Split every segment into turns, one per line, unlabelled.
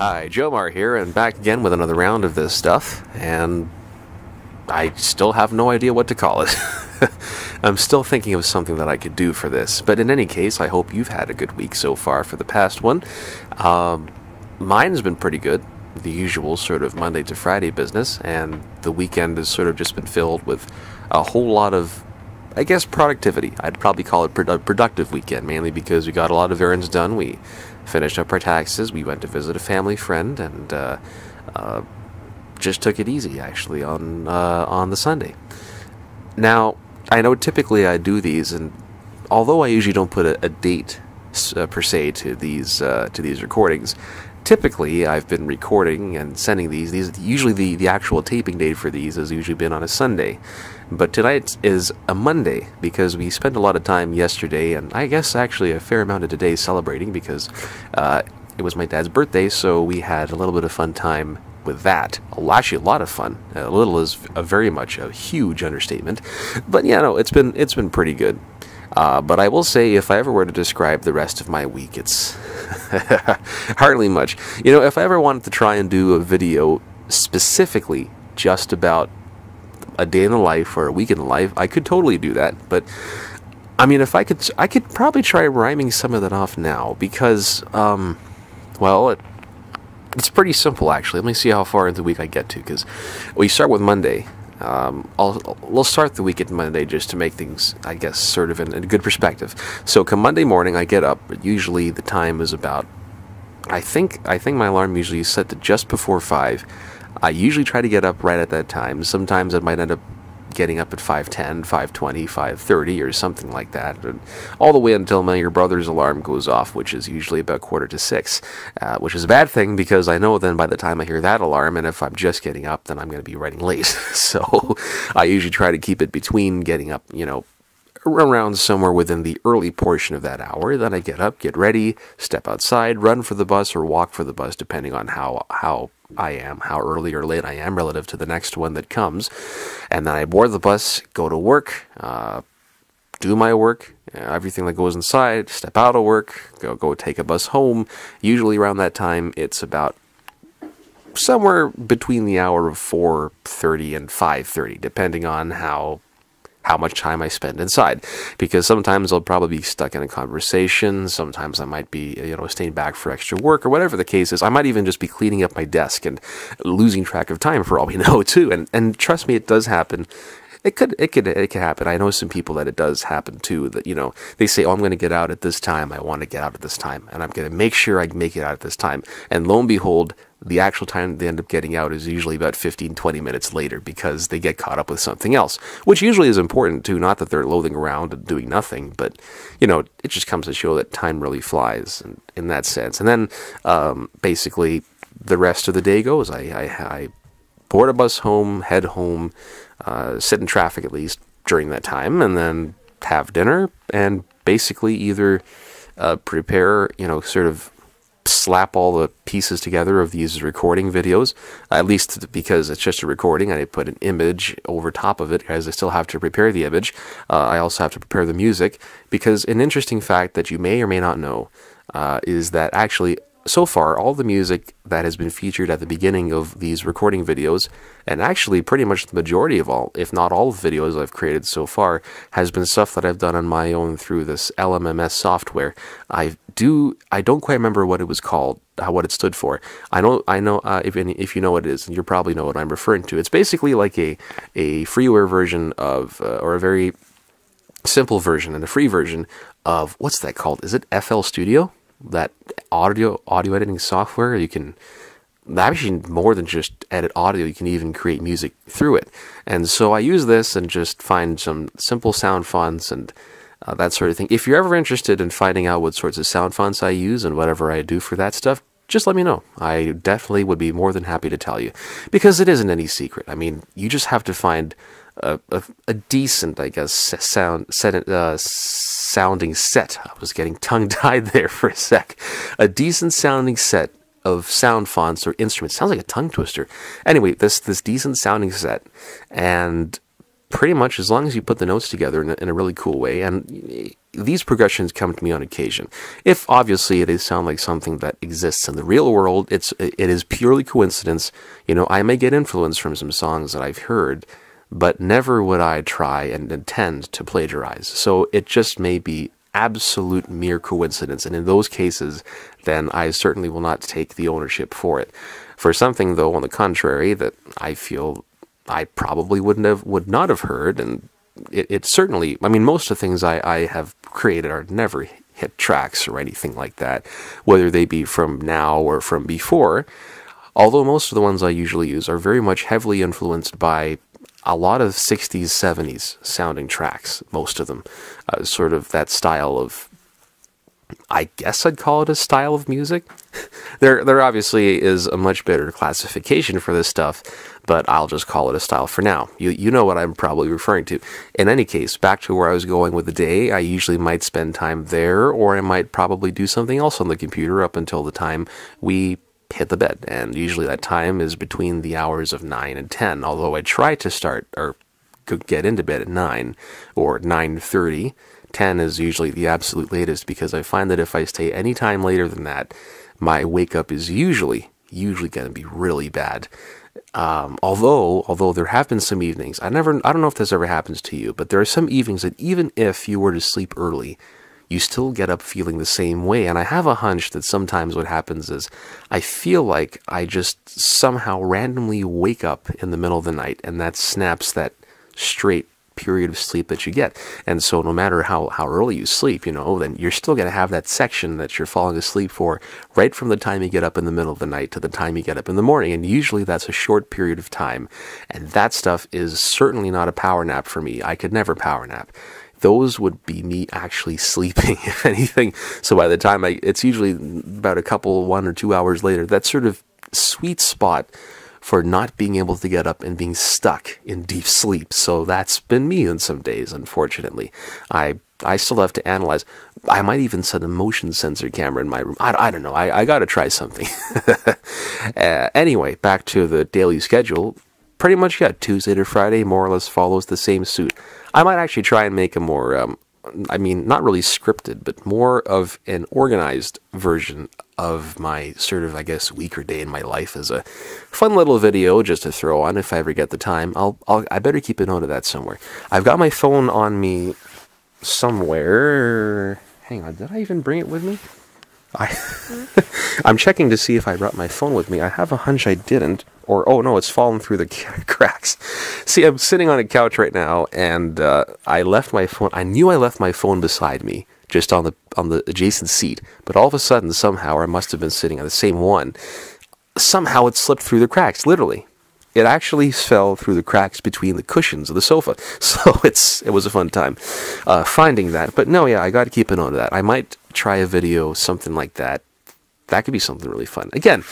Hi, Jomar here, and back again with another round of this stuff, and I still have no idea what to call it. I'm still thinking of something that I could do for this, but in any case, I hope you've had a good week so far for the past one. Mine's been pretty good, the usual sort of Monday to Friday business, and the weekend has sort of just been filled with a whole lot of, I guess, productivity. I'd probably call it a productive weekend, mainly because we got a lot of errands done. We finished up our taxes, we went to visit a family friend, and just took it easy, actually, on the Sunday. Now, I know typically I do these, and although I usually don't put a date per se to these recordings, typically I've been recording and sending these usually the actual taping date for these has usually been on a Sunday. But tonight is a Monday because we spent a lot of time yesterday, and I guess actually a fair amount of today celebrating because it was my dad's birthday, so we had a little bit of fun time with that. Well, actually, a lot of fun. A little is very much a huge understatement, but yeah, no, it's been pretty good. But I will say, if I ever were to describe the rest of my week, it's hardly much. You know, if I ever wanted to try and do a video specifically just about a day in the life or a week in the life, I could totally do that. But I mean, if I could probably try rhyming some of that off now because, well, it's pretty simple actually. Let me see how far into the week I get to, because we start with Monday. We'll start the week at Monday just to make things, I guess, sort of in a good perspective. So come Monday morning, I get up. Usually the time is about, I think my alarm usually is set to just before 5. I usually try to get up right at that time. Sometimes I might end up getting up at 5:10, 5:20, 5:30 or something like that, and all the way until my younger brother's alarm goes off, which is usually about 5:45, which is a bad thing because I know then by the time I hear that alarm, and if I'm just getting up, then I'm going to be running late. So I usually try to keep it between getting up, you know, around somewhere within the early portion of that hour. Then I get up, get ready, step outside, run for the bus or walk for the bus, depending on how I am, how early or late I am relative to the next one that comes. And then I board the bus, go to work, do my work, everything that goes inside, step out of work, go take a bus home. Usually around that time, it's about somewhere between the hour of 4:30 and 5:30, depending on how much time I spend inside, because sometimes I'll probably be stuck in a conversation, sometimes I might be, you know, staying back for extra work, or whatever the case is. I might even just be cleaning up my desk and losing track of time for all we know, too, and trust me, it does happen. It could happen. I know some people that it does happen too, that, you know, they say, oh, I'm going to get out at this time, I want to get out at this time, and I'm going to make sure I make it out at this time, and lo and behold, the actual time they end up getting out is usually about 15-20 minutes later because they get caught up with something else, which usually is important too, not that they're loafing around and doing nothing, but, you know, it just comes to show that time really flies in that sense. And then basically the rest of the day goes. I board a bus home, head home, sit in traffic at least during that time, and then have dinner and basically either prepare, you know, sort of slap all the pieces together of these recording videos, at least because it's just a recording. I put an image over top of it because I still have to prepare the image. I also have to prepare the music, because an interesting fact that you may or may not know is that actually so far, all the music that has been featured at the beginning of these recording videos, and actually pretty much the majority of all, if not all of the videos I've created so far, has been stuff that I've done on my own through this LMMS software. I don't quite remember what it was called, what it stood for. I know. If you know what it is, and you probably know what I'm referring to. It's basically like a freeware version of, or a very simple version and a free version of, what's that called? Is it FL Studio? That audio editing software. You can actually, more than just edit audio, you can even create music through it. And so I use this and just find some simple sound fonts and that sort of thing. If you're ever interested in finding out what sorts of sound fonts I use and whatever I do for that stuff, just let me know. I definitely would be more than happy to tell you, because it isn't any secret. I mean, you just have to find a decent, I guess, sounding set. I was getting tongue-tied there for a sec. A decent sounding set of sound fonts or instruments. Sounds like a tongue twister. Anyway, this decent sounding set, and pretty much as long as you put the notes together in a really cool way, and these progressions come to me on occasion. If obviously it sounds like something that exists in the real world, it is purely coincidence. You know, I may get influence from some songs that I've heard, but never would I try and intend to plagiarize. So it just may be absolute mere coincidence, and in those cases, then I certainly will not take the ownership for it. For something, though, on the contrary, that I feel I probably would not have heard, and it certainly, I mean, most of the things I have created are never hit tracks or anything like that, whether they be from now or from before, although most of the ones I usually use are very much heavily influenced by a lot of 60s, 70s sounding tracks, most of them. Sort of that style of, I guess I'd call it a style of music. There obviously is a much better classification for this stuff, but I'll just call it a style for now. You know what I'm probably referring to. In any case, back to where I was going with the day, I usually might spend time there, or I might probably do something else on the computer up until the time we hit the bed, and usually that time is between the hours of 9 and 10, although I try to start or get into bed at 9 or 9:30. 10 is usually the absolute latest, because I find that if I stay any time later than that, my wake up is usually going to be really bad. Although there have been some evenings, I don't know if this ever happens to you, but there are some evenings that even if you were to sleep early, you still get up feeling the same way. And I have a hunch that sometimes what happens is I feel like I just somehow randomly wake up in the middle of the night, and that snaps that straight period of sleep that you get. And so no matter how early you sleep, you know, then you're still going to have that section that you're falling asleep for right from the time you get up in the middle of the night to the time you get up in the morning. And usually that's a short period of time. And that stuff is certainly not a power nap for me. I could never power nap. Those would be me actually sleeping, if anything. So by the time it's usually about a couple, 1 or 2 hours later, that sort of sweet spot for not being able to get up and being stuck in deep sleep. So that's been me on some days, unfortunately. I still have to analyze. I might even set a motion sensor camera in my room. I don't know. I got to try something. Anyway, back to the daily schedule. Pretty much, yeah, Tuesday to Friday more or less follows the same suit. I might actually try and make a more, not really scripted, but more of an organized version of my sort of, I guess, week or day in my life as a fun little video just to throw on if I ever get the time. I better keep a note of that somewhere. I've got my phone on me somewhere. Hang on, did I even bring it with me? I'm checking to see if I brought my phone with me. I have a hunch I didn't. Or, oh no, it's fallen through the cracks. See, I'm sitting on a couch right now, and I left my phone. I knew I left my phone beside me, just on the adjacent seat. But all of a sudden, somehow, or I must have been sitting on the same one, somehow it slipped through the cracks, literally. It actually fell through the cracks between the cushions of the sofa. So it was a fun time finding that. But no, yeah, I got to keep an eye on that. I might try a video, something like that. That could be something really fun. Again,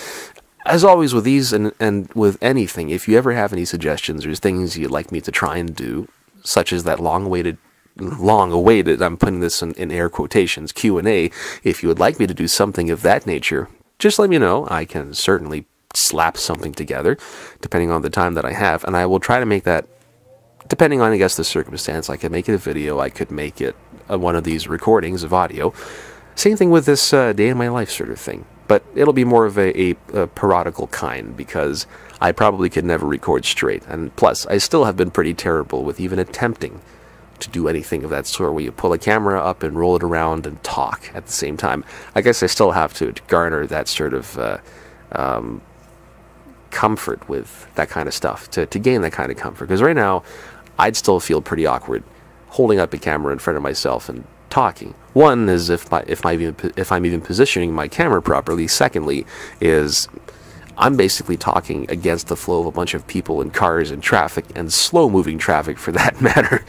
as always with these and with anything, if you ever have any suggestions or things you'd like me to try and do, such as that long-awaited, I'm putting this in air quotations, Q&A, if you would like me to do something of that nature, just let me know. I can certainly slap something together, depending on the time that I have, and I will try to make that, depending on, I guess, the circumstance. I could make it a video, I could make it one of these recordings of audio. Same thing with this day in my life sort of thing. But it'll be more of a parodical kind, because I probably could never record straight. And plus, I still have been pretty terrible with even attempting to do anything of that sort, where you pull a camera up and roll it around and talk at the same time. I guess I still have to garner that sort of comfort with that kind of stuff, to gain that kind of comfort. Because right now, I'd still feel pretty awkward holding up a camera in front of myself and talking. One is if I'm even positioning my camera properly. Secondly is I'm basically talking against the flow of a bunch of people and cars and traffic, and slow-moving traffic for that matter.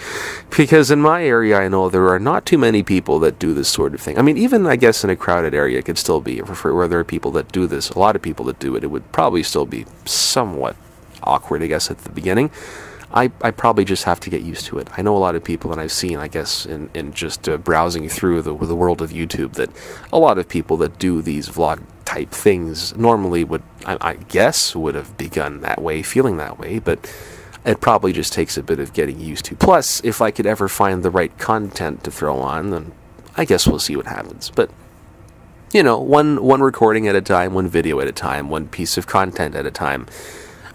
Because in my area, I know there are not too many people that do this sort of thing. I mean, even, I guess, in a crowded area, it could still be. Where there are people that do this, a lot of people that do it, it would probably still be somewhat awkward, I guess, at the beginning. I probably just have to get used to it. I know a lot of people, and I've seen, I guess, in just browsing through the world of YouTube, that a lot of people that do these vlog-type things normally would, I guess, would have begun that way, feeling that way, but it probably just takes a bit of getting used to. Plus, if I could ever find the right content to throw on, then I guess we'll see what happens. But, you know, one recording at a time, one video at a time, one piece of content at a time.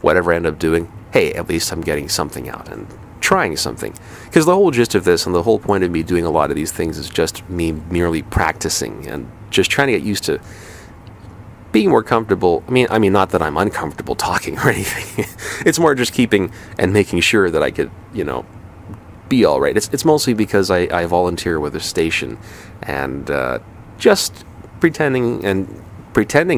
Whatever I end up doing, hey, at least I'm getting something out and trying something. Because the whole gist of this and the whole point of me doing a lot of these things is just me merely practicing and just trying to get used to being more comfortable. I mean, not that I'm uncomfortable talking or anything. It's more just keeping and making sure that I could, you know, be all right. It's mostly because I volunteer with a station and just pretending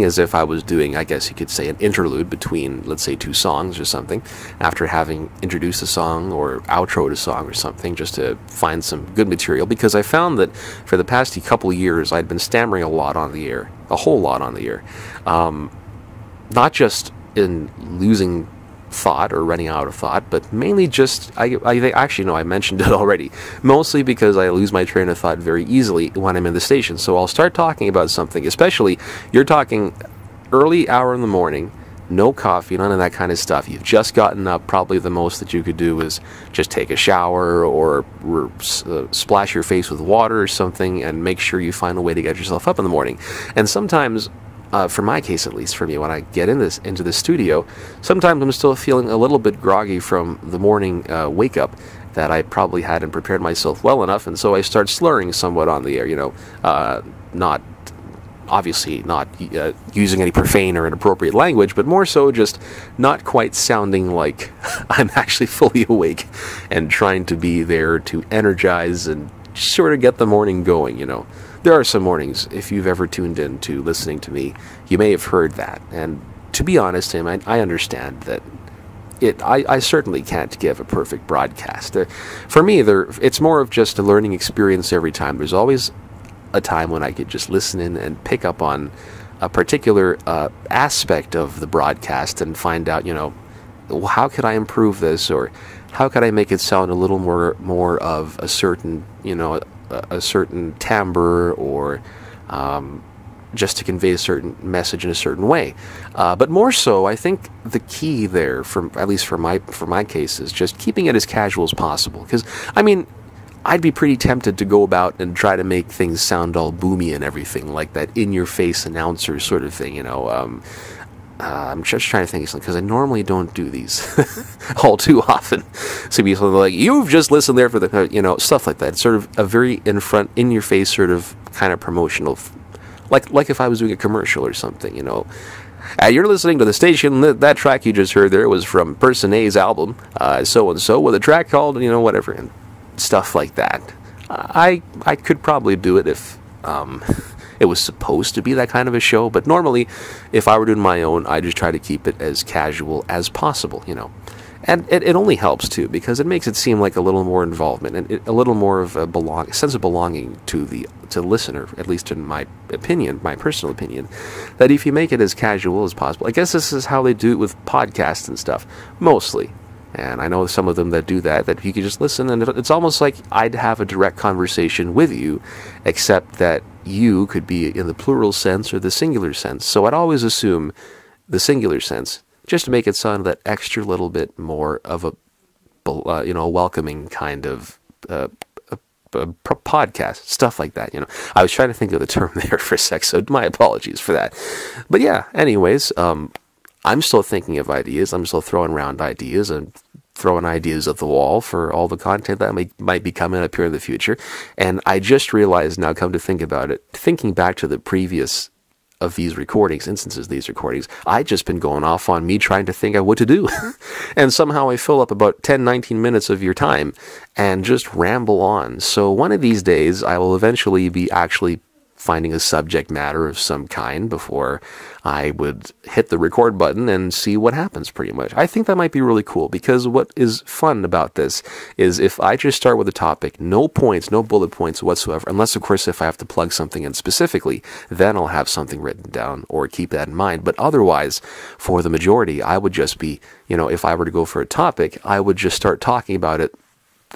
as if I was doing, I guess you could say, an interlude between, let's say, two songs or something, after having introduced a song or outroed a song or something, just to find some good material, because I found that for the past couple of years I'd been stammering a lot on the air, a whole lot on the air, not just in losing thought or running out of thought, but mainly just, I actually know I mentioned it already, mostly because I lose my train of thought very easily when I'm in the station. So I'll start talking about something, especially you're talking early hour in the morning, no coffee, none of that kind of stuff. You've just gotten up. Probably the most that you could do is just take a shower or splash your face with water or something, and make sure you find a way to get yourself up in the morning. And sometimes, for my case at least, for me, when I get into the studio, sometimes I'm still feeling a little bit groggy from the morning wake up, that I probably hadn't prepared myself well enough, and so I start slurring somewhat on the air, you know, not obviously not using any profane or inappropriate language, but more so just not quite sounding like I'm actually fully awake and trying to be there to energize and sort of get the morning going, you know. There are some mornings, if you've ever tuned in to listening to me, you may have heard that. And to be honest, Tim, I understand that I certainly can't give a perfect broadcast. For me, it's more of just a learning experience every time. There's always a time when I could just listen in and pick up on a particular aspect of the broadcast and find out, you know, how could I improve this, or how could I make it sound a little more of a certain, you know, a certain timbre, or just to convey a certain message in a certain way. But more so, I think the key there, at least for my case, is just keeping it as casual as possible. Because, I mean, I'd be pretty tempted to go about and try to make things sound all boomy and everything, like that in-your-face announcer sort of thing, you know. I'm just trying to think of something, because I normally don't do these all too often. So be something like, you've just listened there for the, you know, stuff like that. It's sort of a very in-your-face sort of kind of promotional, like if I was doing a commercial or something, you know. You're listening to the station. That track you just heard there was from Person A's album, so-and-so, with a track called, you know, whatever, and stuff like that. I could probably do it if it was supposed to be that kind of a show, but normally, if I were doing my own, I just try to keep it as casual as possible, you know. And it only helps, too, because it makes it seem like a little more involvement and a little more of a sense of belonging to the listener, at least in my opinion, my personal opinion, that if you make it as casual as possible. I guess this is how they do it with podcasts and stuff, mostly. And I know some of them that do that you can just listen, and it's almost like I'd have a direct conversation with you, except that you could be in the plural sense or the singular sense. So I'd always assume the singular sense, just to make it sound that extra little bit more of a, you know, welcoming kind of podcast, stuff like that, you know. I was trying to think of the term there for a sec, so my apologies for that. But yeah, anyways, I'm still thinking of ideas. I'm still throwing around ideas and throwing ideas at the wall for all the content that might be coming up here in the future. And I just realized now, come to think about it, thinking back to the previous of these instances of these recordings, I'd just been going off on me trying to think of what to do. And somehow I fill up about 10, 19 minutes of your time and just ramble on. So one of these days, I will eventually be actually finding a subject matter of some kind before I would hit the record button and see what happens, pretty much. I think that might be really cool, because what is fun about this is if I just start with a topic, no points, no bullet points whatsoever, unless, of course, if I have to plug something in specifically, then I'll have something written down or keep that in mind. But otherwise, for the majority, I would just be, you know, if I were to go for a topic, I would just start talking about it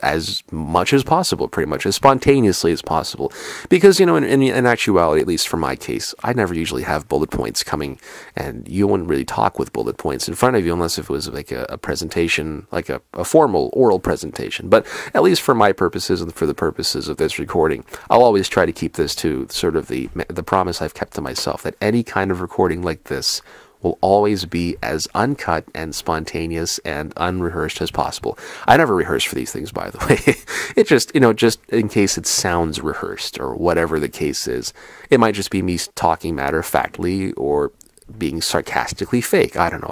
as much as possible, pretty much as spontaneously as possible. Because, in actuality, at least for my case, I never usually have bullet points coming, and you wouldn't really talk with bullet points in front of you unless if it was like a presentation, like a formal oral presentation. But at least for my purposes and for the purposes of this recording, I'll always try to keep this to sort of the promise I've kept to myself, that any kind of recording like this will always be as uncut and spontaneous and unrehearsed as possible. I never rehearse for these things, by the way. It just, just in case it sounds rehearsed or whatever the case is. It might just be me talking matter-of-factly or being sarcastically fake. I don't know.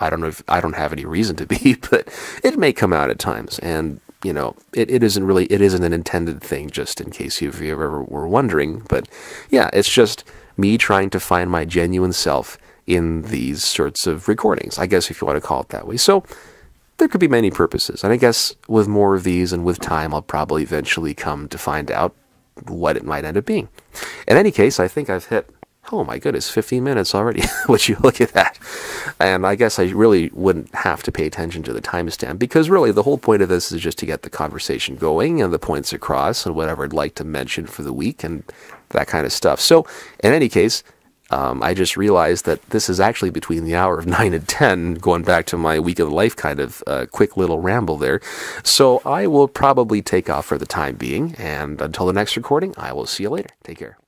I don't have any reason to be, but it may come out at times. And, it isn't an intended thing, just in case you ever were wondering. But yeah, it's just me trying to find my genuine self in these sorts of recordings, I guess, if you want to call it that way. So there could be many purposes, and I guess with more of these and with time, I'll probably eventually come to find out what it might end up being. In any case, I think I've hit, oh my goodness, 15 minutes already. Would you look at that? And I guess I really wouldn't have to pay attention to the timestamp, because really the whole point of this is just to get the conversation going and the points across and whatever I'd like to mention for the week and that kind of stuff. So in any case, I just realized that this is actually between the hour of 9 and 10, going back to my week of the life kind of quick little ramble there. So I will probably take off for the time being, and until the next recording, I will see you later. Take care.